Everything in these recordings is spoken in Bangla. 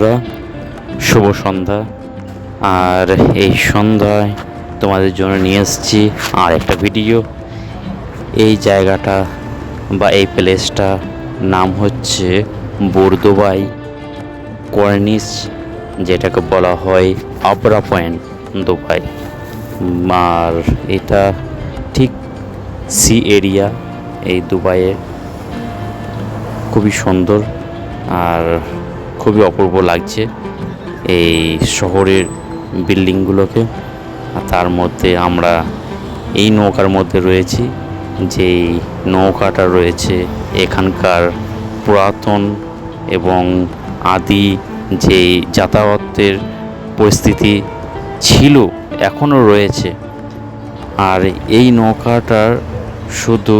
বন্ধুরা, শুভ সন্ধ্যা। আর এই সন্ধ্যায় তোমাদের জন্য নিয়ে এসেছি আর একটা ভিডিও। এই জায়গাটা বা এই প্লেসটা নাম হচ্ছে বুর্দুবাই কর্নিশ, যেটাকে বলা হয় আবরা পয়েন্ট দুবাই। আর এটা ঠিক সি এরিয়া এই দুবাইয়ে, খুবই সুন্দর আর খুবই অপূর্ব লাগছে এই শহরের বিল্ডিংগুলোকে। আর তার মধ্যে আমরা এই নৌকার মধ্যে রয়েছি। যেই নৌকাটা রয়েছে এখানকার পুরাতন এবং আদি যেই যাতায়াতের পরিস্থিতি ছিল এখনও রয়েছে। আর এই নৌকাটার শুধু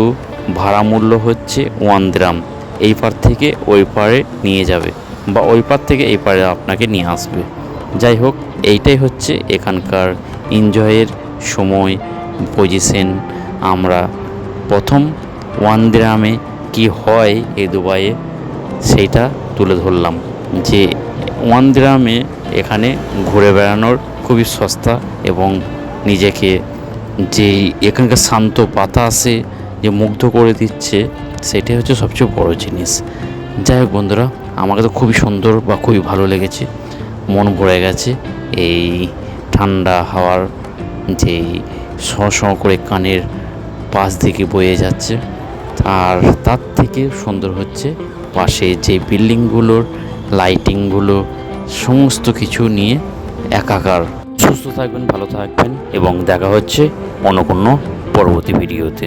ভাড়া মূল্য হচ্ছে 1 দিরহাম। এই পার থেকে ওই পারে নিয়ে যাবে বা ওই পার থেকে এই পারে আপনাকে নিয়ে আসবে। যাই হোক, এইটাই হচ্ছে এখানকার এনজয়ের সময় পজিশন। আমরা প্রথম 1 দিরহামে কি হয় এই দুবাইয়ে সেইটা তুলে ধরলাম, যে 1 দিরহামে এখানে ঘুরে বেড়ানোর খুবই সস্তা এবং নিজেকে যেই এখানকার শান্ত বাতাসে যে মুগ্ধ করে দিচ্ছে সেটাই হচ্ছে সবচেয়ে বড় জিনিস। যাই হোক বন্ধুরা, আমাকে তো খুবই সুন্দর বা খুবই ভালো লেগেছে, মন ভরে গেছে এই ঠান্ডা হাওয়ার যেই শঁ করে কানের পাশ থেকে বয়ে যাচ্ছে। আর তার থেকে সুন্দর হচ্ছে পাশে যে বিল্ডিংগুলোর লাইটিংগুলো, সমস্ত কিছু নিয়ে একাকার। সুস্থ থাকবেন, ভালো থাকবেন এবং দেখা হচ্ছে অন্য কোনো পরবর্তী ভিডিওতে।